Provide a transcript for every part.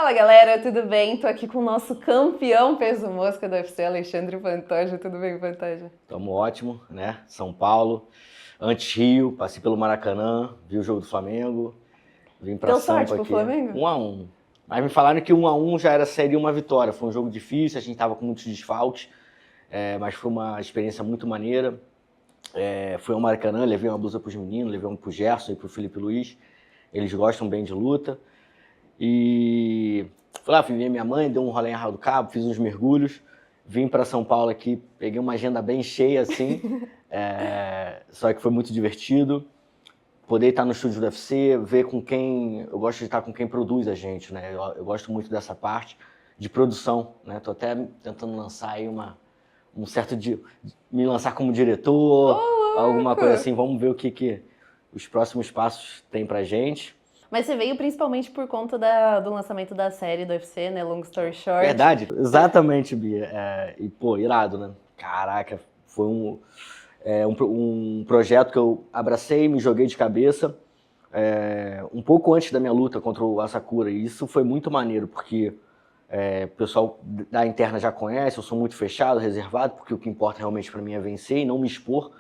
Fala galera, tudo bem? Tô aqui com o nosso campeão peso mosca do UFC, Alexandre Pantoja. Tudo bem, Pantoja? Tamo ótimo, né? São Paulo, antes Rio, passei pelo Maracanã, vi o jogo do Flamengo, vim pra Deu Sampa sorte pro aqui. Flamengo? 1-1. Mas me falaram que 1-1 seria uma vitória. Foi um jogo difícil, a gente tava com muitos desfalques, mas foi uma experiência muito maneira. Fui ao Maracanã, levei uma blusa pros meninos, levei uma pro Gerson e pro Felipe Luiz. Eles gostam bem de luta. E fui lá, fui ver minha mãe, dei um rolê em Arraial do Cabo, fiz uns mergulhos, vim para São Paulo aqui, peguei uma agenda bem cheia assim, só que foi muito divertido. Poder estar no estúdio do UFC, ver com quem, eu gosto de estar com quem produz a gente, né? Eu gosto muito dessa parte de produção, né? Tô até tentando lançar aí me lançar como diretor, alguma coisa assim, vamos ver o que os próximos passos tem pra gente. Mas você veio principalmente por conta do lançamento da série do UFC, né? Long Story Short. Verdade, exatamente, Bia. E, pô, irado, né? Caraca, foi um projeto que eu abracei, me joguei de cabeça, um pouco antes da minha luta contra o Asakura. E isso foi muito maneiro, porque o pessoal da interna já conhece, eu sou muito fechado, reservado, porque o que importa realmente pra mim é vencer e não me expor.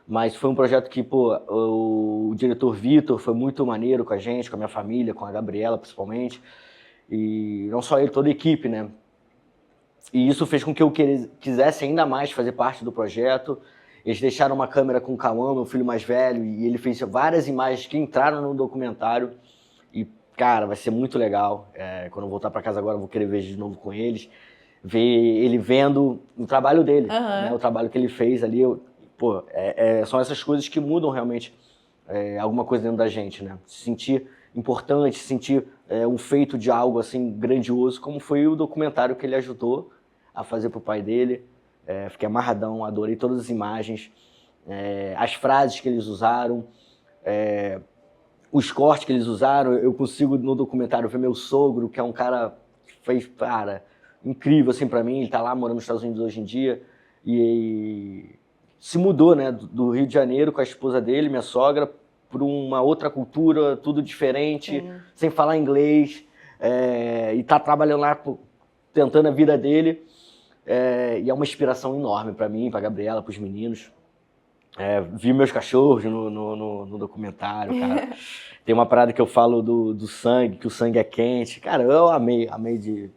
Mas foi um projeto que, pô, o diretor Vitor foi muito maneiro com a gente, com a minha família, com a Gabriela principalmente. E não só ele, toda a equipe, né? E isso fez com que eu quisesse ainda mais fazer parte do projeto. Eles deixaram uma câmera com o Cauã, meu filho mais velho, e ele fez várias imagens que entraram no documentário. E, cara, vai ser muito legal. Quando eu voltar para casa agora, eu vou querer ver de novo com eles. Ver ele vendo o trabalho dele, né? O trabalho que ele fez ali. São essas coisas que mudam realmente alguma coisa dentro da gente, né? Se sentir importante, se sentir um feito de algo assim grandioso, como foi o documentário que ele ajudou a fazer pro pai dele. Fiquei amarradão, adorei todas as imagens, as frases que eles usaram, os cortes que eles usaram. Eu consigo no documentário ver meu sogro, que é um cara que fez, cara, incrível assim para mim. Ele tá lá morando nos Estados Unidos hoje em dia e se mudou, né, do Rio de Janeiro com a esposa dele, minha sogra, para uma outra cultura, tudo diferente, sem falar inglês, e tá trabalhando lá, tentando a vida dele, e é uma inspiração enorme para mim, para Gabriela, para os meninos. Vi meus cachorros no documentário, cara. Tem uma parada que eu falo do sangue, que o sangue é quente. Cara, eu amei de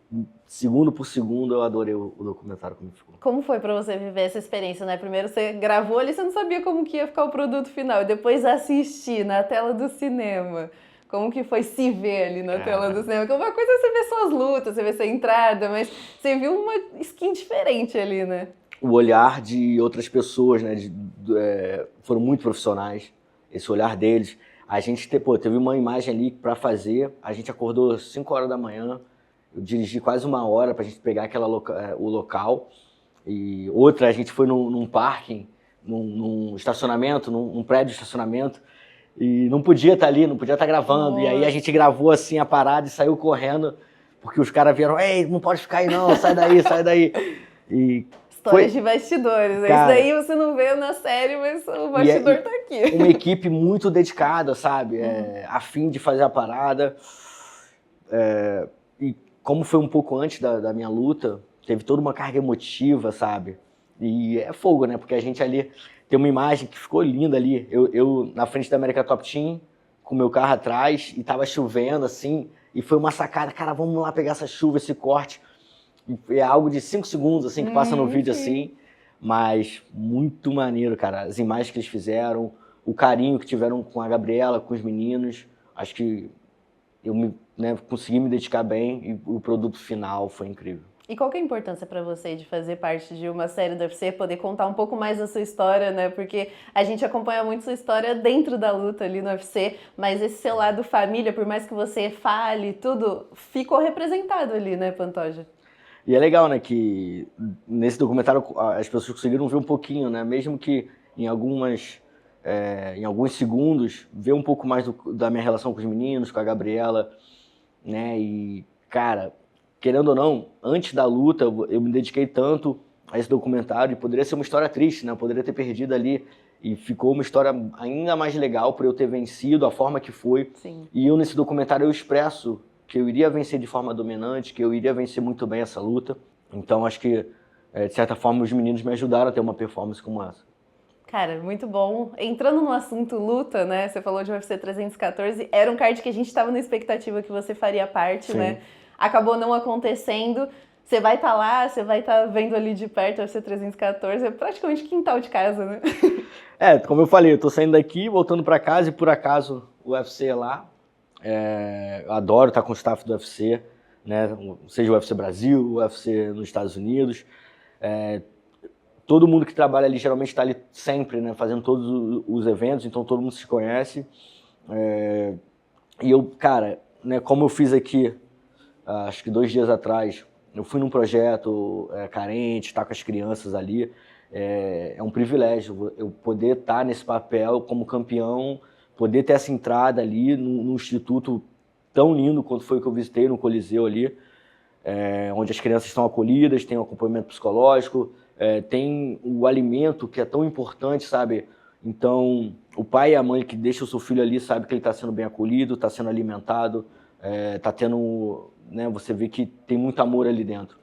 segundo por segundo, eu adorei o documentário como ficou. Como foi pra você viver essa experiência, né? Primeiro você gravou ali, você não sabia como que ia ficar o produto final, e depois assistir na tela do cinema. Como que foi se ver ali na tela do cinema? Porque uma coisa é você ver suas lutas, você ver sua entrada, mas você viu uma skin diferente ali, né? O olhar de outras pessoas, né? Foram muito profissionais, esse olhar deles. A gente teve uma imagem ali para fazer, a gente acordou às 5 horas da manhã, eu dirigi quase 1 hora para a gente pegar o local. E outra, a gente foi num parking, num estacionamento, num prédio de estacionamento, e não podia estar ali, não podia estar gravando. Nossa. E aí a gente gravou assim a parada e saiu correndo, porque os caras vieram, ei, não pode ficar aí não, sai daí, sai daí. E histórias de bastidores. Cara, isso daí você não vê na série, mas o bastidor tá aqui. Uma equipe muito dedicada, sabe? A fim de fazer a parada. E como foi um pouco antes da minha luta, teve toda uma carga emotiva, sabe? E é fogo, né? Porque a gente ali tem uma imagem que ficou linda ali. Eu na frente da América Top Team, com o meu carro atrás, e tava chovendo, assim, e foi uma sacada, cara, vamos lá pegar essa chuva, esse corte. É algo de 5 segundos, assim, que passa no vídeo, assim, mas muito maneiro, cara. As imagens que eles fizeram, o carinho que tiveram com a Gabriela, com os meninos, acho que eu consegui me dedicar bem e o produto final foi incrível. E qual que é a importância para você de fazer parte de uma série do UFC, poder contar um pouco mais da sua história, né? Porque a gente acompanha muito sua história dentro da luta ali no UFC, mas esse seu lado família, por mais que você fale, tudo ficou representado ali, né, Pantoja? E é legal, né, que nesse documentário as pessoas conseguiram ver um pouquinho, né? Mesmo que em alguns segundos, ver um pouco mais da minha relação com os meninos, com a Gabriela, né? E, cara, querendo ou não, antes da luta, eu me dediquei tanto a esse documentário, e poderia ser uma história triste, né? Eu poderia ter perdido ali, e ficou uma história ainda mais legal por eu ter vencido, a forma que foi. Sim. E eu, nesse documentário, eu expresso que eu iria vencer de forma dominante, que eu iria vencer muito bem essa luta. Então acho que, de certa forma, os meninos me ajudaram a ter uma performance como essa. Cara, muito bom. Entrando no assunto luta, né? Você falou de UFC 314, era um card que a gente estava na expectativa que você faria parte, Sim. né? Acabou não acontecendo. Você vai estar lá, você vai estar vendo ali de perto o UFC 314, é praticamente quintal de casa, né? Como eu falei, eu tô saindo daqui, voltando para casa e por acaso o UFC é lá. Eu adoro estar com o staff do UFC, né? Seja o UFC Brasil, o UFC nos Estados Unidos. Todo mundo que trabalha ali geralmente está ali sempre, né? Fazendo todos os eventos, então todo mundo se conhece. E eu, cara, né? Como eu fiz aqui, acho que 2 dias atrás, eu fui num projeto carente, estar com as crianças ali. É um privilégio eu poder estar nesse papel como campeão, poder ter essa entrada ali num instituto tão lindo quanto foi o que eu visitei no Coliseu ali, onde as crianças estão acolhidas, tem um acompanhamento psicológico, tem o alimento que é tão importante, sabe? Então, o pai e a mãe que deixam o seu filho ali sabe que ele está sendo bem acolhido, está sendo alimentado, está tendo, né? Você vê que tem muito amor ali dentro.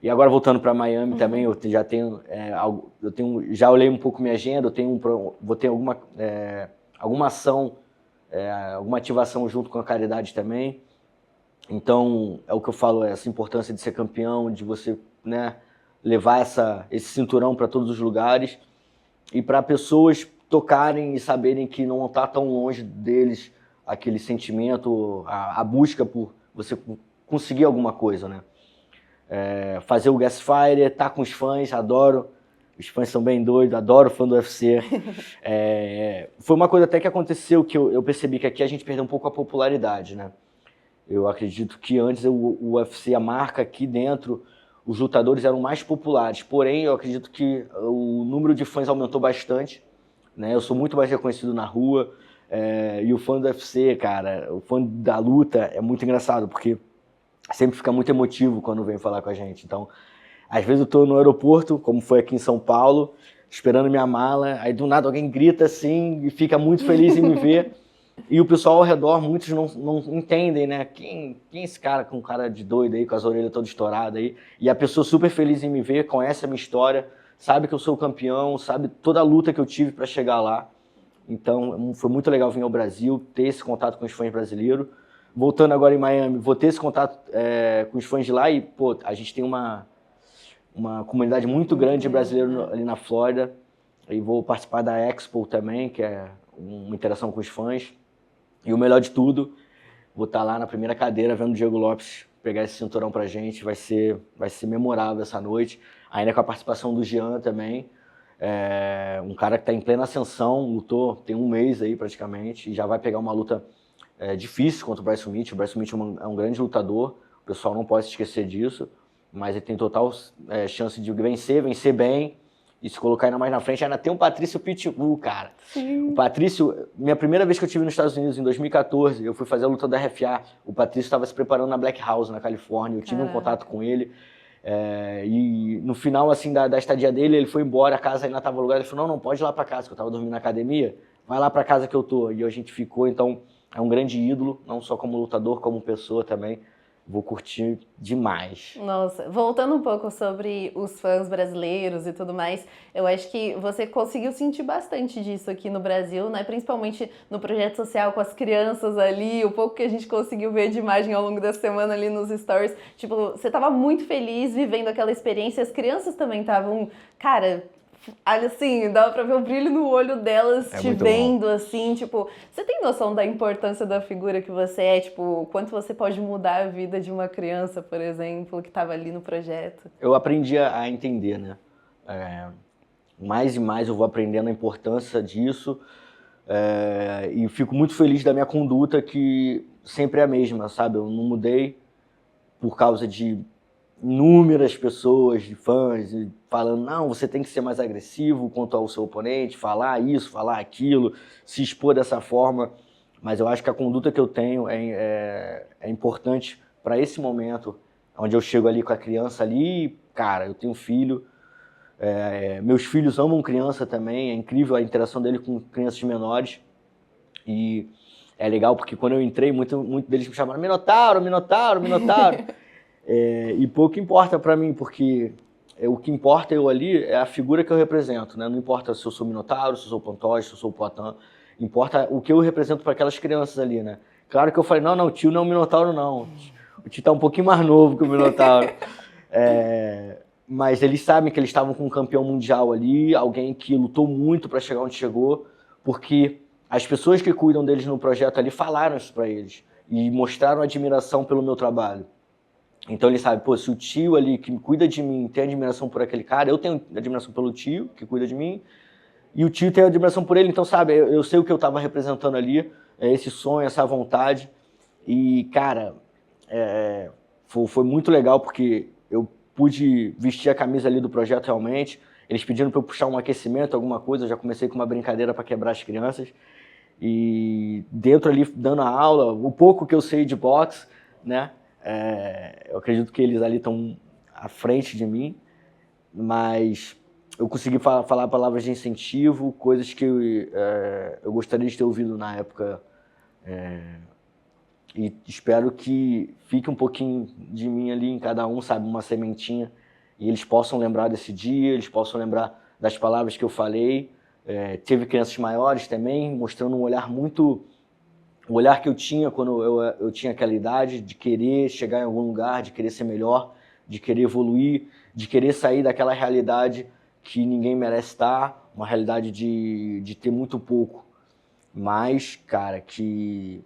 E agora voltando para Miami também, eu já tenho, já olhei um pouco minha agenda, vou ter alguma ação, alguma ativação junto com a caridade também. Então, é o que eu falo, essa importância de ser campeão, de você, né, levar esse cinturão para todos os lugares e para pessoas tocarem e saberem que não está tão longe deles aquele sentimento, a busca por você conseguir alguma coisa, né? Fazer o Guest Fire, estar com os fãs, adoro. Os fãs são bem doidos, adoro fã do UFC. Foi uma coisa até que aconteceu que eu percebi que aqui a gente perdeu um pouco a popularidade, né? Eu acredito que antes o UFC, a marca aqui dentro, os lutadores eram mais populares. Porém, eu acredito que o número de fãs aumentou bastante, né? Eu sou muito mais reconhecido na rua. E o fã do UFC, cara, o fã da luta é muito engraçado, porque sempre fica muito emotivo quando vem falar com a gente. Então, às vezes eu tô no aeroporto, como foi aqui em São Paulo, esperando minha mala, aí do nada alguém grita assim e fica muito feliz em me ver. E o pessoal ao redor, muitos não entendem, né? Quem é esse cara com cara de doido aí, com as orelhas todas estouradas aí? E a pessoa super feliz em me ver, conhece a minha história, sabe que eu sou o campeão, sabe toda a luta que eu tive para chegar lá. Então, foi muito legal vir ao Brasil, ter esse contato com os fãs brasileiros. Voltando agora em Miami, vou ter esse contato com os fãs de lá e, pô, a gente tem uma comunidade muito grande de brasileiros ali na Flórida. E vou participar da Expo também, que é uma interação com os fãs. E o melhor de tudo, vou estar lá na primeira cadeira vendo o Diego Lopes pegar esse cinturão pra gente. Vai ser memorável essa noite. Ainda com a participação do Jean também. Um cara que está em plena ascensão, lutou tem 1 mês aí praticamente, e já vai pegar uma luta difícil contra o Bryce Mitchell. O Bryce Mitchell é um grande lutador, o pessoal não pode se esquecer disso, mas ele tem total chance de vencer bem, e se colocar ainda mais na frente. Ainda tem o Patrício Pitbull, cara. Sim. O Patrício, minha primeira vez que eu estive nos Estados Unidos, em 2014, eu fui fazer a luta da RFA, o Patrício estava se preparando na Black House, na Califórnia, eu tive um contato com ele, e no final assim, da estadia dele, ele foi embora, a casa ainda estava alugada, ele falou, não pode ir lá para casa, que eu estava dormindo na academia, vai lá para casa que eu tô, e a gente ficou. Então é um grande ídolo, não só como lutador, como pessoa também. Vou curtir demais. Nossa, voltando um pouco sobre os fãs brasileiros e tudo mais, eu acho que você conseguiu sentir bastante disso aqui no Brasil, né? Principalmente no projeto social com as crianças ali, o pouco que a gente conseguiu ver de imagem ao longo da semana ali nos stories. Tipo, você tava muito feliz vivendo aquela experiência, as crianças também estavam, cara, assim, dava pra ver o brilho no olho delas te vendo, assim, tipo, você tem noção da importância da figura que você é, tipo, quanto você pode mudar a vida de uma criança, por exemplo, que tava ali no projeto? Eu aprendi a entender, né? Mais e mais eu vou aprendendo a importância disso, e fico muito feliz da minha conduta, que sempre é a mesma, sabe? Eu não mudei por causa de inúmeras pessoas, de fãs, falando, não, você tem que ser mais agressivo quanto ao seu oponente, falar isso, falar aquilo, se expor dessa forma. Mas eu acho que a conduta que eu tenho é importante para esse momento, onde eu chego ali com a criança ali, cara, eu tenho filho, meus filhos amam criança também, é incrível a interação dele com crianças menores, e é legal porque quando eu entrei, muito deles me chamaram Minotauro, Minotauro, Minotauro. E pouco importa pra mim, porque o que importa eu ali é a figura que eu represento, né? Não importa se eu sou Minotauro, se eu sou Pantoja, se eu sou Poitin, importa o que eu represento para aquelas crianças ali, né? Claro que eu falei, não, o tio não é um Minotauro, não. O tio tá um pouquinho mais novo que o Minotauro. Mas eles sabem que eles estavam com um campeão mundial ali, alguém que lutou muito para chegar onde chegou, porque as pessoas que cuidam deles no projeto ali falaram isso para eles e mostraram admiração pelo meu trabalho. Então ele sabe, pô, se o tio ali que cuida de mim tem admiração por aquele cara, eu tenho admiração pelo tio que cuida de mim, e o tio tem admiração por ele, então sabe, eu sei o que eu estava representando ali, esse sonho, essa vontade, e cara, foi muito legal porque eu pude vestir a camisa ali do projeto realmente, eles pedindo para eu puxar um aquecimento, alguma coisa, eu já comecei com uma brincadeira para quebrar as crianças, e dentro ali dando a aula, o pouco que eu sei de boxe, né, eu acredito que eles ali estão à frente de mim, mas eu consegui falar palavras de incentivo, coisas que eu gostaria de ter ouvido na época, e espero que fique um pouquinho de mim ali em cada um, sabe, uma sementinha, e eles possam lembrar desse dia, eles possam lembrar das palavras que eu falei. Teve crianças maiores também, mostrando um olhar muito... O olhar que eu tinha quando eu tinha aquela idade, de querer chegar em algum lugar, de querer ser melhor, de querer evoluir, de querer sair daquela realidade que ninguém merece estar, uma realidade de ter muito pouco. Mas, cara, que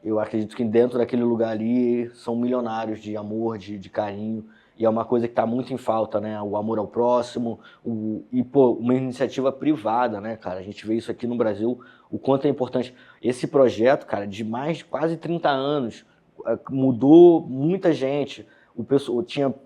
eu acredito que dentro daquele lugar ali são milionários de amor, de carinho, e é uma coisa que está muito em falta, né? O amor ao próximo, uma iniciativa privada, né, cara? A gente vê isso aqui no Brasil, o quanto é importante. Esse projeto, cara, de mais de quase 30 anos, mudou muita gente.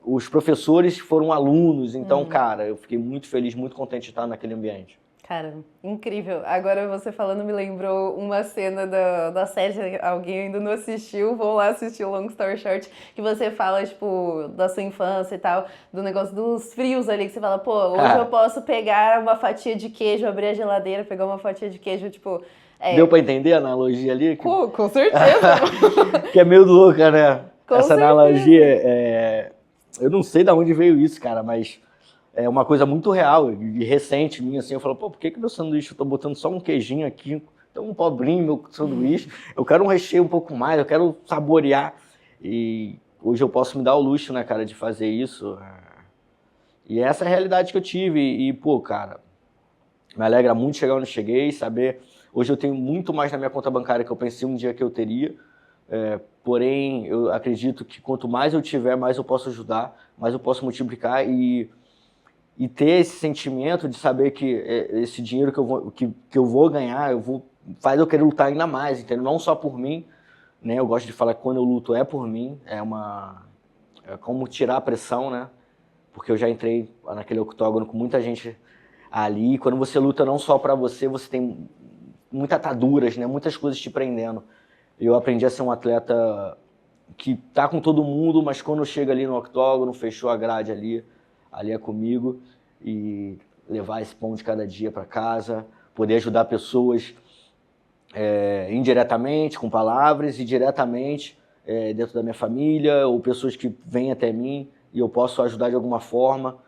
Os professores foram alunos, então, cara, eu fiquei muito feliz, muito contente de estar naquele ambiente. Cara, incrível. Agora você falando me lembrou uma cena da série, alguém ainda não assistiu, vou lá assistir o Long Story Short, que você fala, tipo, da sua infância e tal, do negócio dos frios ali, que você fala, pô, hoje eu posso pegar uma fatia de queijo, abrir a geladeira, pegar uma fatia de queijo, tipo... Deu pra entender a analogia ali? Com certeza! Que é meio louca, né? Com Essa certeza. Analogia, eu não sei de onde veio isso, cara, mas... É uma coisa muito real e recente minha, assim, eu falo, pô, por que meu sanduíche eu tô botando só um queijinho aqui, tão pobrinho meu sanduíche, eu quero um recheio um pouco mais, eu quero saborear, e hoje eu posso me dar o luxo, né, cara, de fazer isso, e essa é a realidade que eu tive, e pô, cara, me alegra muito chegar onde eu cheguei, saber, hoje eu tenho muito mais na minha conta bancária que eu pensei um dia que eu teria, porém, eu acredito que quanto mais eu tiver, mais eu posso ajudar, mais eu posso multiplicar, e ter esse sentimento de saber que esse dinheiro que eu vou ganhar, faz eu querer lutar ainda mais, entendeu? Não só por mim, né? Eu gosto de falar que quando eu luto é por mim, é como tirar a pressão, né? Porque eu já entrei naquele octógono com muita gente ali, e quando você luta não só para você, você tem muitas ataduras, né? Muitas coisas te prendendo. Eu aprendi a ser um atleta que tá com todo mundo, mas quando chega ali no octógono, fechou a grade ali é comigo, e levar esse pão de cada dia para casa, poder ajudar pessoas indiretamente, com palavras, e diretamente dentro da minha família, ou pessoas que vêm até mim e eu posso ajudar de alguma forma.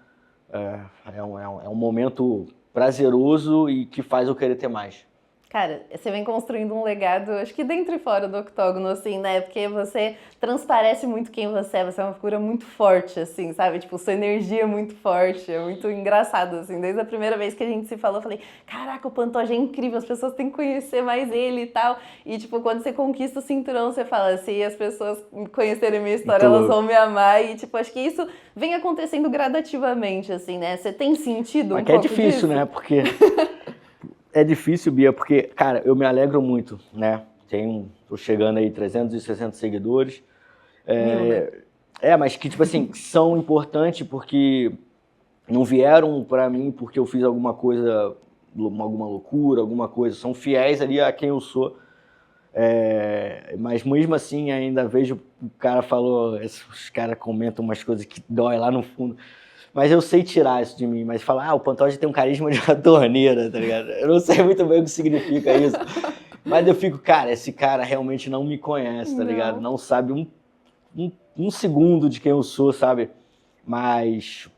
É um momento prazeroso e que faz eu querer ter mais. Cara, você vem construindo um legado, acho que dentro e fora do octógono, assim, né? Porque você transparece muito quem você é uma figura muito forte, assim, sabe? Tipo, sua energia é muito forte, é muito engraçado, assim. Desde a primeira vez que a gente se falou, eu falei, caraca, o Pantoja é incrível, as pessoas têm que conhecer mais ele e tal. E, tipo, quando você conquista o cinturão, você fala, se as pessoas conhecerem minha história, elas vão me amar. E, tipo, acho que isso vem acontecendo gradativamente, assim, né? Você tem sentido um pouco disso? Mas que é difícil, né? Porque... É difícil, Bia, porque, cara, eu me alegro muito, né? Tô chegando aí 360 seguidores. Mas que, tipo assim, são importantes porque não vieram pra mim porque eu fiz alguma coisa, alguma loucura, alguma coisa. São fiéis ali a quem eu sou. Mas mesmo assim, ainda vejo o cara falou, os caras comentam umas coisas que dói lá no fundo. Mas eu sei tirar isso de mim, mas falar, o Pantoja tem um carisma de uma torneira, tá ligado? Eu não sei muito bem o que significa isso. Mas eu fico, cara, esse cara realmente não me conhece, tá Não. ligado? Não sabe um segundo de quem eu sou, sabe? Mas...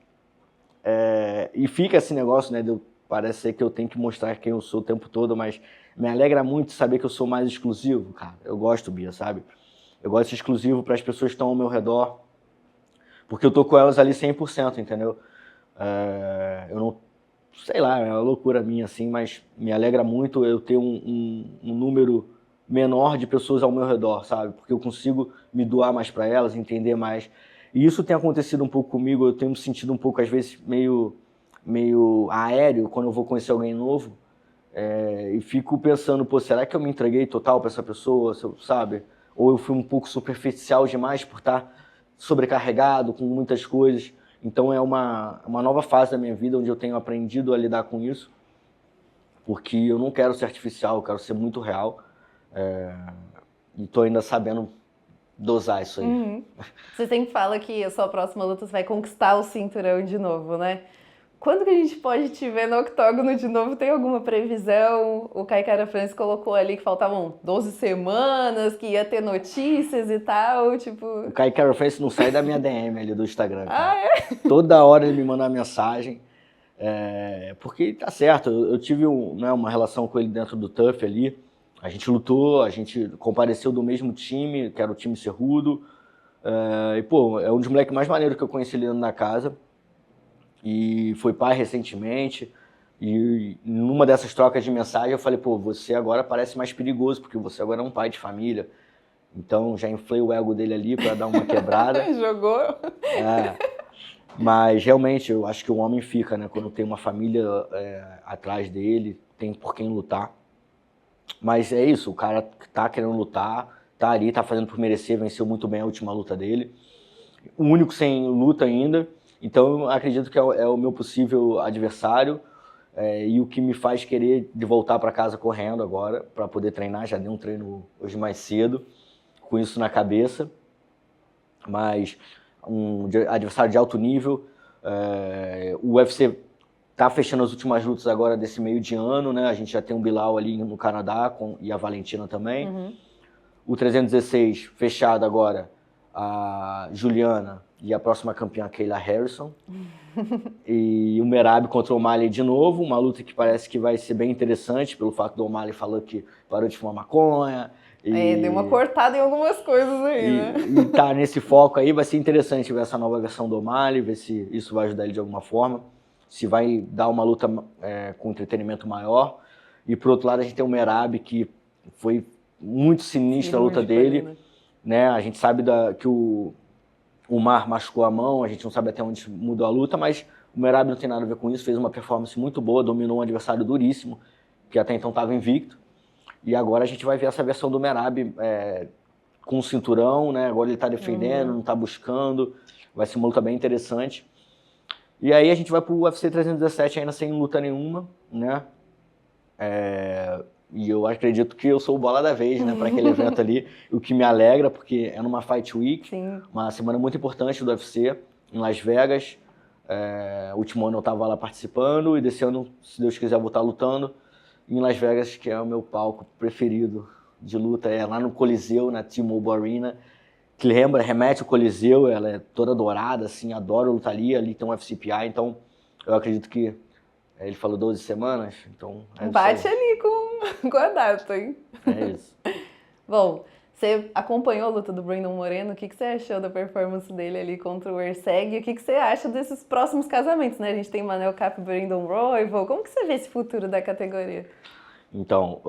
e fica esse negócio, né? Parece ser que eu tenho que mostrar quem eu sou o tempo todo, mas me alegra muito saber que eu sou mais exclusivo, cara. Eu gosto, Bia, sabe? Eu gosto de ser exclusivo para as pessoas que estão ao meu redor, porque eu tô com elas ali 100%, entendeu? Eu não... Sei lá, é uma loucura minha, assim, mas me alegra muito eu ter um número menor de pessoas ao meu redor, sabe? Porque eu consigo me doar mais para elas, entender mais. E isso tem acontecido um pouco comigo, eu tenho me sentido um pouco, às vezes, meio aéreo quando eu vou conhecer alguém novo. E fico pensando, pô, será que eu me entreguei total para essa pessoa, sabe? Ou eu fui um pouco superficial demais por estar sobrecarregado com muitas coisas. Então é uma nova fase da minha vida onde eu tenho aprendido a lidar com isso, porque eu não quero ser artificial, eu quero ser muito real. E tô ainda sabendo dosar isso aí. Uhum. Você sempre fala que a sua próxima luta você vai conquistar o cinturão de novo, né? Quando que a gente pode te ver no octógono de novo? Tem alguma previsão? O Kai Kara-France colocou ali que faltavam 12 semanas, que ia ter notícias e tal, tipo... O Kai Kara-France não sai da minha DM ali do Instagram, cara. Ah, é? Toda hora ele me manda uma mensagem, porque tá certo, eu tive uma relação com ele dentro do TUF ali, a gente lutou, a gente compareceu do mesmo time, que era o time Cerrudo, e pô, é um dos moleques mais maneiros que eu conheci ali dentro da casa, e foi pai recentemente, e numa dessas trocas de mensagem eu falei, pô, você agora parece mais perigoso, porque você agora é um pai de família. Então já inflei o ego dele ali para dar uma quebrada. Jogou? Mas realmente eu acho que o homem fica, né? Quando tem uma família atrás dele, tem por quem lutar. Mas é isso, o cara tá querendo lutar, tá ali, tá fazendo por merecer, venceu muito bem a última luta dele. O único sem luta ainda. Então eu acredito que é o meu possível adversário. E o que me faz querer de voltar para casa correndo agora, para poder treinar. Já dei um treino hoje mais cedo, com isso na cabeça. Mas um adversário de alto nível. O UFC tá fechando as últimas lutas agora desse meio de ano, né? A gente já tem o Bilal ali no Canadá e a Valentina também. Uhum. O 316 fechado agora, a Juliana e a próxima campeã, Kayla Harrison. E o Merab contra o O'Malley de novo, uma luta que parece que vai ser bem interessante, pelo fato do O'Malley falando que parou de fumar maconha. Deu uma cortada em algumas coisas aí, né? E tá nesse foco aí, vai ser interessante ver essa nova versão do O'Malley, ver se isso vai ajudar ele de alguma forma, se vai dar uma luta com entretenimento maior. E por outro lado a gente tem o Merab, que foi muito sinistra a luta dele, né? A gente sabe que o Mar machucou a mão, a gente não sabe até onde mudou a luta, mas o Merab não tem nada a ver com isso, fez uma performance muito boa, dominou um adversário duríssimo, que até então estava invicto. E agora a gente vai ver essa versão do Merab com o cinturão, né? Agora ele está defendendo, não está buscando, vai ser uma luta bem interessante. E aí a gente vai pro UFC 317 ainda sem luta nenhuma, né? E eu acredito que eu sou o bola da vez, né, para aquele evento ali, o que me alegra, porque é numa Fight Week, Sim. Uma semana muito importante do UFC, em Las Vegas. O último ano eu estava lá participando, e desse ano, se Deus quiser, eu vou estar lutando em Las Vegas, que é o meu palco preferido de luta, lá no Coliseu, na T-Mobile Arena, que remete ao Coliseu, ela é toda dourada, assim, adoro lutar ali tem um FCPI, então eu acredito que ele falou 12 semanas, então... Bate ali com a data, hein? É isso. Bom, você acompanhou a luta do Brandon Moreno, o que você achou da performance dele ali contra o Erceg? E o que você acha desses próximos casamentos, né? A gente tem Manel Kape e Brandon Royval, como que você vê esse futuro da categoria? Então,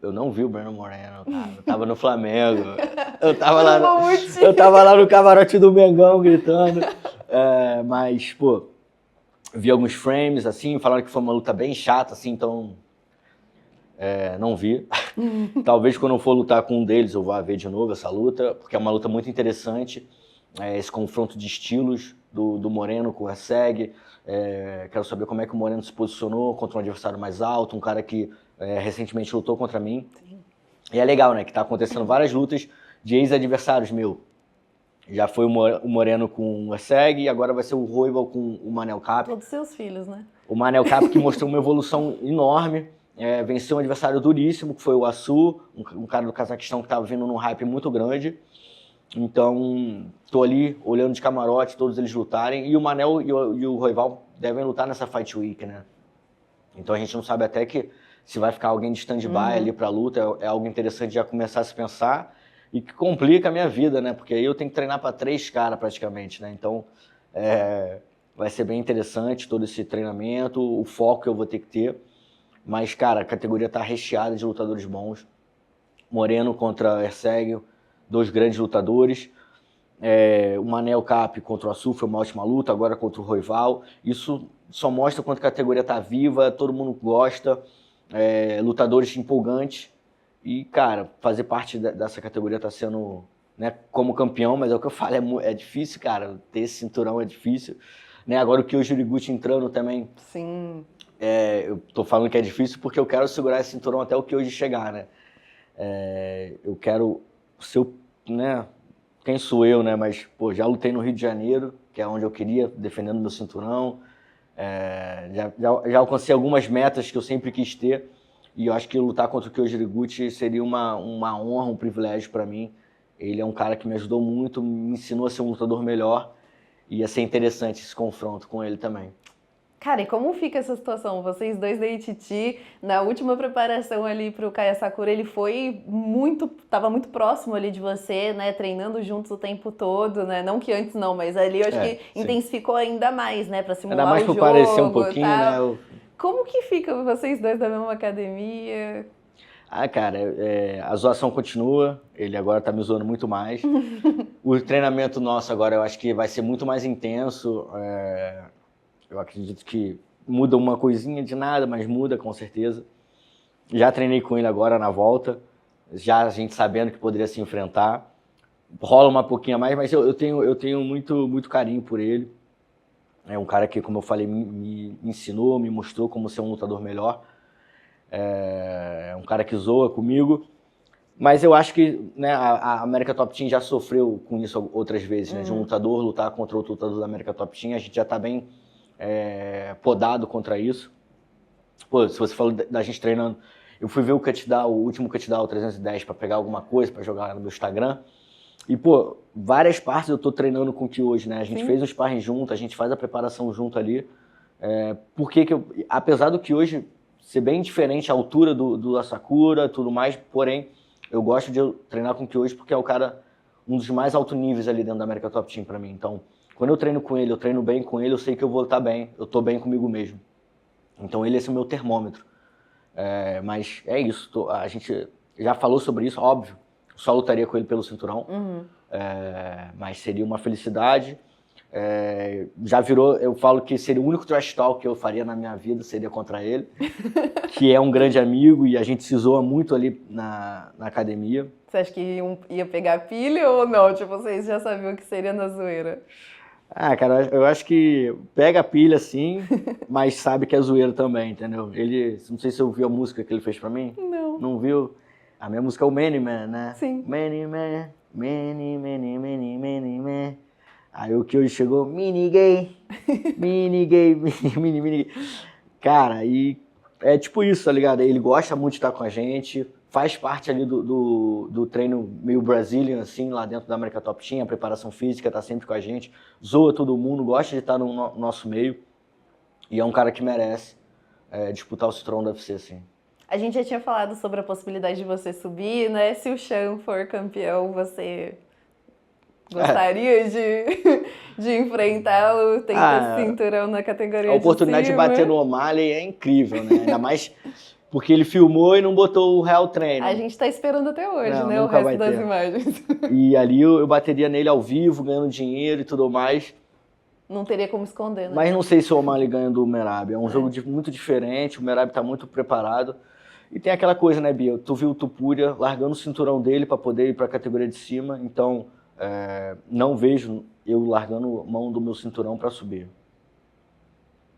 eu não vi o Brandon Moreno, cara. Eu tava no Flamengo. Eu tava lá no camarote do Mengão gritando. Mas, pô, vi alguns frames, assim, falaram que foi uma luta bem chata, assim, então não vi. Talvez quando eu for lutar com um deles eu vá ver de novo essa luta, porque é uma luta muito interessante. Esse confronto de estilos do Moreno com o Erceg. Quero saber como é que o Moreno se posicionou contra um adversário mais alto, um cara que recentemente lutou contra mim. Sim. E é legal, né, que tá acontecendo várias lutas de ex-adversários meu. Já foi o Moreno com o Erceg e agora vai ser o Royval com o Manel Kape. Todos seus filhos, né? O Manel Kape que mostrou uma evolução enorme. venceu um adversário duríssimo, que foi o Assu, um cara do Cazaquistão que estava vindo num hype muito grande. Então, tô ali olhando de camarote, todos eles lutarem. E o Manel e o Royval devem lutar nessa Fight Week, né? Então a gente não sabe até que se vai ficar alguém de stand-by ali pra luta. É algo interessante já começar a se pensar. E que complica a minha vida, né? Porque aí eu tenho que treinar para 3 caras praticamente, né? Então, vai ser bem interessante todo esse treinamento, o foco que eu vou ter que ter. Mas, cara, a categoria tá recheada de lutadores bons. Moreno contra Erceg, 2 grandes lutadores. O Manel Cap contra o Assu foi uma ótima luta, agora contra o Royval. Isso só mostra quanto a categoria tá viva, todo mundo gosta, lutadores empolgantes. E, cara, fazer parte dessa categoria tá sendo, né, como campeão, mas é o que eu falo, é difícil, cara, ter esse cinturão é difícil. Né? Agora o Kyoji Horiguchi entrando também. Sim. Eu tô falando que é difícil porque eu quero segurar esse cinturão até o Kyoji chegar, né? Eu quero ser, né, quem sou eu, né? Mas, pô, já lutei no Rio de Janeiro, que é onde eu queria, defendendo meu cinturão. Já alcancei algumas metas que eu sempre quis ter. E eu acho que lutar contra o Kyoji Horiguchi seria uma honra, um privilégio para mim. Ele é um cara que me ajudou muito, me ensinou a ser um lutador melhor. E ia ser interessante esse confronto com ele também. Cara, e como fica essa situação? Vocês dois da ITT, na última preparação ali pro Kaya Sakura, ele tava muito próximo ali de você, né? Treinando juntos o tempo todo, né? Não que antes não, mas ali eu acho que sim. Intensificou ainda mais, né? Pra simular ainda mais o jogo. Pra parecer um pouquinho, tal. né? Como que fica vocês dois da mesma academia? Cara, a zoação continua, ele agora tá me zoando muito mais. O treinamento nosso agora eu acho que vai ser muito mais intenso. Eu acredito que muda uma coisinha de nada, mas muda com certeza. Já treinei com ele agora na volta, já a gente sabendo que poderia se enfrentar. Rola uma pouquinho a mais, mas eu tenho muito, muito carinho por ele. É um cara que, como eu falei, me ensinou, me mostrou como ser um lutador melhor. É um cara que zoa comigo. Mas eu acho que, né, a América Top Team já sofreu com isso outras vezes, né? De um lutador lutar contra outro lutador da América Top Team. A gente já tá bem podado contra isso. Pô, se você falou da gente treinando, eu fui ver o último Cutdown 310 para pegar alguma coisa, para jogar lá no meu Instagram. E, pô, várias partes eu tô treinando com o Ki hoje, né? A gente fez um sparring junto, a gente faz a preparação junto ali. Porque apesar do Ki hoje ser bem diferente a altura do Asakura, tudo mais, porém, eu gosto de treinar com o Ki hoje porque é o cara, um dos mais altos níveis ali dentro da América Top Team para mim. Então, quando eu treino com ele, eu treino bem com ele, eu sei que eu vou estar bem, eu tô bem comigo mesmo. Então ele é esse o meu termômetro. Mas é isso, a gente já falou sobre isso, óbvio, só lutaria com ele pelo cinturão, mas seria uma felicidade. Já virou, eu falo que seria o único trash talk que eu faria na minha vida, seria contra ele, que é um grande amigo e a gente se zoa muito ali na academia. Você acha que ia pegar pilha ou não? Tipo, vocês já sabiam que seria na zoeira? Cara, eu acho que pega a pilha sim, mas sabe que é zoeiro também, entendeu? Ele, não sei se você ouviu a música que ele fez pra mim. Não. Não viu? A minha música é o Many Man, né? Sim. Many Man, many, many, many, many man. Aí o que hoje chegou, mini gay, mini gay, mini gay. Cara, e é tipo isso, tá ligado? Ele gosta muito de estar com a gente, faz parte ali do treino meio Brazilian, assim, lá dentro da América Top Team, a preparação física tá sempre com a gente, zoa todo mundo, gosta de estar no nosso meio, e é um cara que merece disputar o cinturão do UFC, assim. A gente já tinha falado sobre a possibilidade de você subir, né? Se o Sean for campeão, você gostaria de enfrentá-lo, tem esse cinturão na categoria de cima. A oportunidade de bater no O'Malley é incrível, né? Ainda mais porque ele filmou e não botou o real treino. A gente tá esperando até hoje, não, né? O resto das imagens. E ali eu bateria nele ao vivo, ganhando dinheiro e tudo mais. Não teria como esconder, né? Mas não sei se o O'Malley ganha do Merab. É um jogo muito diferente, o Merab tá muito preparado. E tem aquela coisa, né, Bia? Tu viu o Topuria largando o cinturão dele para poder ir para a categoria de cima, então não vejo eu largando mão do meu cinturão para subir.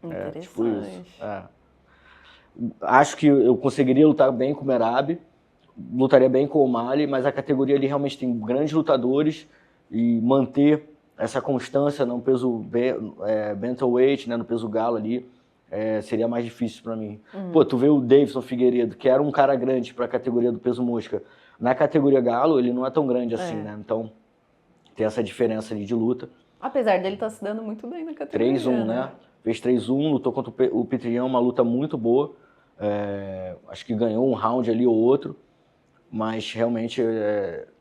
Interessante. Tipo isso. Acho que eu conseguiria lutar bem com o Merab, lutaria bem com o O'Malley, mas a categoria ali realmente tem grandes lutadores e manter essa constância no peso bantamweight, né, no peso galo ali, seria mais difícil pra mim. Pô, tu vê o Davidson Figueiredo, que era um cara grande pra categoria do peso mosca. Na categoria galo, ele não é tão grande assim, né? Então, tem essa diferença ali de luta. Apesar dele estar se dando muito bem na categoria. 3-1, né? Fez 3-1, lutou contra o Petrião, uma luta muito boa. Acho que ganhou um round ali ou outro. Mas realmente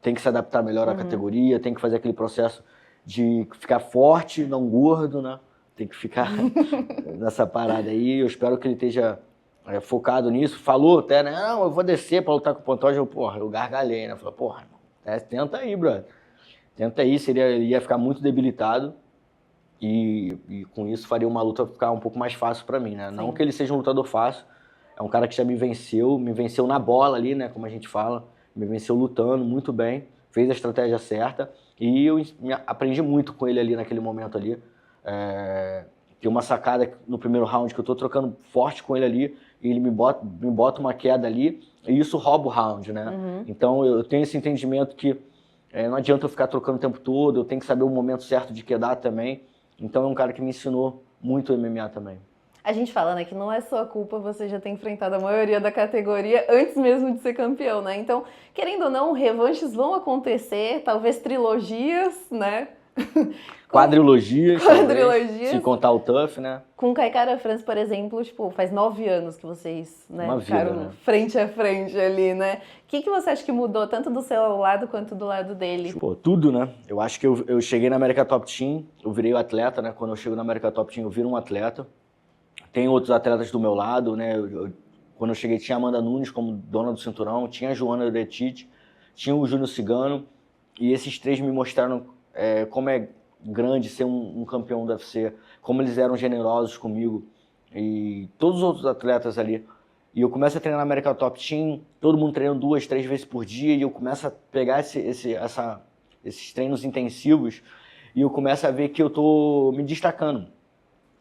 tem que se adaptar melhor à categoria, tem que fazer aquele processo de ficar forte, não gordo, né? Tem que ficar nessa parada aí. Eu espero que ele esteja focado nisso. Falou até, né? Não, eu vou descer pra lutar com o Pantoja. Eu gargalhei, né? Falei, porra, tenta aí, brother. Tenta aí, ele ia ficar muito debilitado. E com isso faria uma luta ficar um pouco mais fácil pra mim, né? Sim. Não que ele seja um lutador fácil. É um cara que já me venceu na bola ali, né, como a gente fala, me venceu lutando muito bem, fez a estratégia certa e eu aprendi muito com ele ali naquele momento ali. Tem uma sacada no primeiro round que eu tô trocando forte com ele ali e ele me bota uma queda ali e isso rouba o round, né? Então eu tenho esse entendimento que não adianta eu ficar trocando o tempo todo, eu tenho que saber o momento certo de quedar também. Então é um cara que me ensinou muito o MMA também. A gente fala, né, que não é sua culpa você já ter enfrentado a maioria da categoria antes mesmo de ser campeão, né? Então, querendo ou não, revanches vão acontecer, talvez trilogias, né? Quadrilogias. Se contar o TUF, né? Com o Kai Kara-France, por exemplo, tipo, faz 9 anos que vocês, né, ficaram né? frente a frente ali, né? O que você acha que mudou tanto do seu lado quanto do lado dele? Pô, tudo, né? Eu acho que eu cheguei na América Top Team, eu virei o atleta, né? Quando eu chego na América Top Team, eu viro um atleta. Tem outros atletas do meu lado, né? Quando eu cheguei tinha a Amanda Nunes como dona do cinturão, tinha a Joana Detite, tinha o Júnior Cigano, e esses três me mostraram como é grande ser um campeão do UFC, como eles eram generosos comigo, e todos os outros atletas ali. E eu começo a treinar na América Top Team, todo mundo treinando 2, 3 vezes por dia, e eu começo a pegar esses treinos intensivos, e eu começo a ver que eu tô me destacando.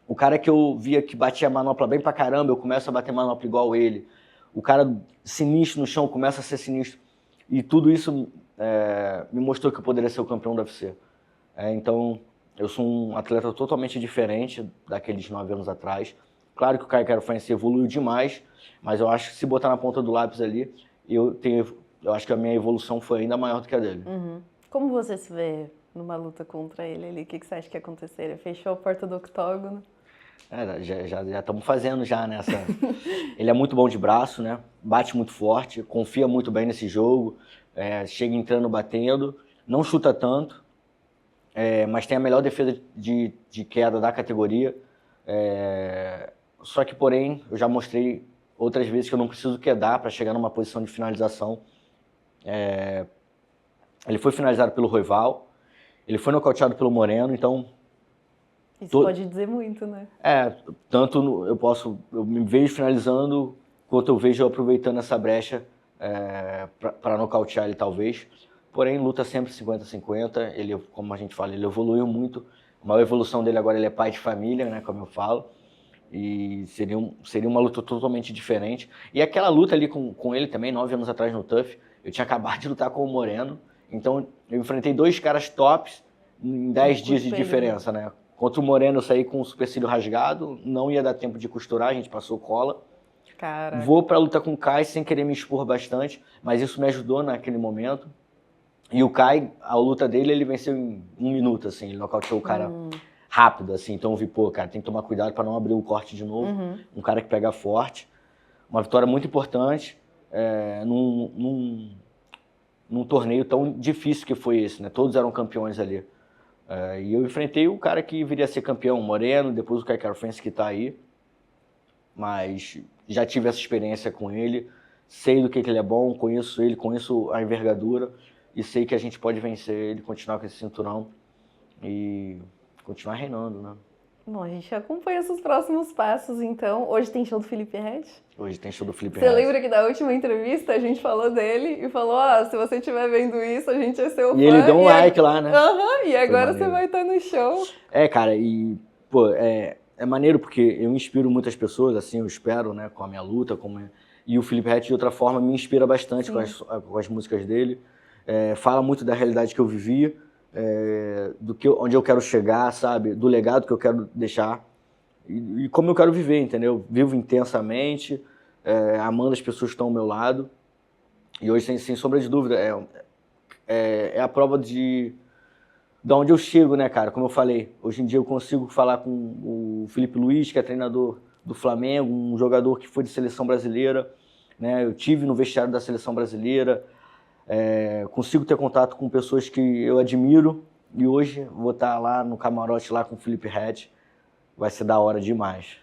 O cara que eu via que batia a manopla bem pra caramba, eu começo a bater manopla igual ele. O cara sinistro no chão começa a ser sinistro. E tudo isso me mostrou que eu poderia ser o campeão do UFC. Então, eu sou um atleta totalmente diferente daqueles 9 anos atrás. Claro que o Kai Kara-France evoluiu demais, mas eu acho que se botar na ponta do lápis ali, eu acho que a minha evolução foi ainda maior do que a dele. Como você se vê numa luta contra ele ali? O que você acha que ia acontecer? Ele fechou a porta do octógono? Já estamos fazendo já nessa. Ele é muito bom de braço, né? Bate muito forte, confia muito bem nesse jogo, chega entrando, batendo, não chuta tanto, mas tem a melhor defesa de queda da categoria. Só que, porém, eu já mostrei outras vezes que eu não preciso quedar para chegar numa posição de finalização. Ele foi finalizado pelo Royval, ele foi nocauteado pelo Moreno, então... Isso pode dizer muito, né? Tanto eu me vejo finalizando, quanto eu vejo eu aproveitando essa brecha para nocautear ele talvez. Porém, luta sempre 50-50, ele, como a gente fala, ele evoluiu muito. A maior evolução dele agora, ele é pai de família, né, como eu falo. E seria uma luta totalmente diferente. E aquela luta ali com ele também, 9 anos atrás no TUF, eu tinha acabado de lutar com o Moreno. Então, eu enfrentei 2 caras tops em 10 dias de diferença, né? Contra o Moreno eu saí com o supercílio rasgado, não ia dar tempo de costurar, a gente passou cola. Caraca. Vou pra luta com o Kai sem querer me expor bastante, mas isso me ajudou naquele momento. E o Kai, a luta dele, ele venceu em 1 minuto, assim, ele nocauteou o cara rápido, assim. Então eu vi, pô, cara, tem que tomar cuidado pra não abrir o corte de novo. Um cara que pega forte. Uma vitória muito importante num torneio tão difícil que foi esse, né? Todos eram campeões ali. E eu enfrentei o cara que viria a ser campeão, o Moreno, depois o Kai Kara-France que tá aí. Mas já tive essa experiência com ele, sei do que ele é bom, conheço ele, conheço a envergadura e sei que a gente pode vencer ele, continuar com esse cinturão e continuar reinando, né? Bom, a gente acompanha esses próximos passos, então. Hoje tem show do Felipe Ret? Hoje tem show do Felipe Ret. Você Ret. lembra que da última entrevista a gente falou dele e falou, se você estiver vendo isso, a gente é seu fã. E ele deu um like lá, né? E agora você vai estar no show. Cara, e, pô, é maneiro porque eu inspiro muitas pessoas, assim, eu espero, né, com a minha luta, e o Felipe Ret, de outra forma, me inspira bastante com as músicas dele. Fala muito da realidade que eu vivia. Onde eu quero chegar, sabe? Do legado que eu quero deixar. e como eu quero viver, entendeu? Vivo intensamente, amando as pessoas que estão ao meu lado. E hoje, sem sombra de dúvida, é a prova de onde eu chego, né, cara? Como eu falei, hoje em dia eu consigo falar com o Felipe Luiz, que é treinador do Flamengo, um jogador que foi de seleção brasileira, né? Eu tive no vestiário da seleção brasileira, consigo ter contato com pessoas que eu admiro, e hoje vou estar lá no camarote lá com o Felipe Ret. Vai ser da hora demais.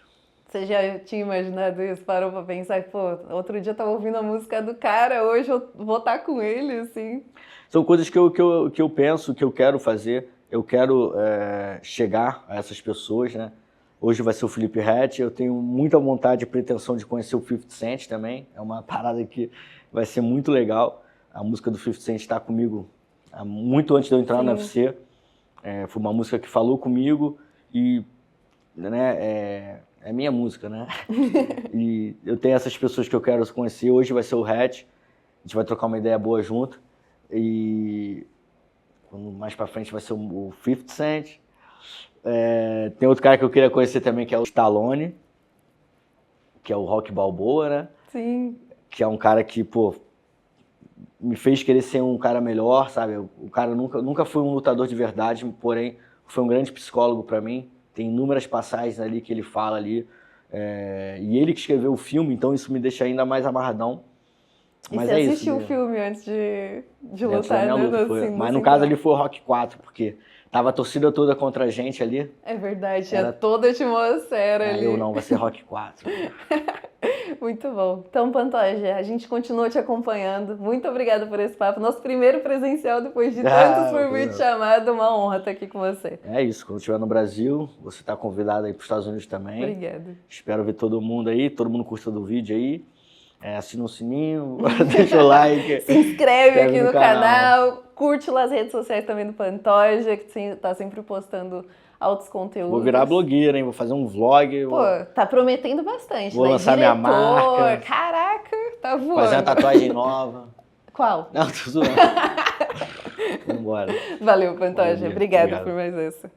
Você já tinha imaginado isso? Parou pra pensar, pô, outro dia eu tava ouvindo a música do cara, hoje eu vou estar com ele, assim. São coisas que eu penso, que eu quero fazer. Eu quero chegar a essas pessoas, né? Hoje vai ser o Felipe Ret. Eu tenho muita vontade e pretensão de conhecer o 50 Cent também. É uma parada que vai ser muito legal. A música do 50 Cent está comigo muito antes de eu entrar no UFC. Foi uma música que falou comigo e, né, é minha música, né? E eu tenho essas pessoas que eu quero conhecer. Hoje vai ser o Ret. A gente vai trocar uma ideia boa junto. E mais pra frente vai ser o 50 Cent. Tem outro cara que eu queria conhecer também, que é o Stallone, que é o Rocky Balboa, né? Sim. Que é um cara que, pô, me fez querer ser um cara melhor, sabe? O cara nunca foi um lutador de verdade, porém foi um grande psicólogo pra mim. Tem inúmeras passagens ali que ele fala ali. E ele que escreveu o filme, então isso me deixa ainda mais amarradão. Mas você isso, assistiu o filme antes de lutar, né? Luta, mas no caso ali foi o Rock 4, porque tava a torcida toda contra a gente ali. É verdade, tinha toda a atmosfera ali. Eu não, vai ser Rock 4. Muito bom. Então, Pantoja, a gente continua te acompanhando. Muito obrigada por esse papo. Nosso primeiro presencial depois de tantos por vídeo chamado. Uma honra estar aqui com você. É isso. Quando estiver no Brasil, você está convidado aí para os Estados Unidos também. Obrigada. Espero ver todo mundo aí. Todo mundo curta do vídeo aí. Assina o sininho, deixa o like. Se inscreve aqui no canal. Curte lá as redes sociais também do Pantoja, que está sempre postando altos conteúdos. Vou virar blogueira, hein? Vou fazer um vlog. Pô, tá prometendo bastante. Vou lançar minha marca. Caraca, tá voando. Fazer uma tatuagem nova. Qual? Não, tô zoando. Vambora. Valeu, Pantoja. Obrigada por mais essa.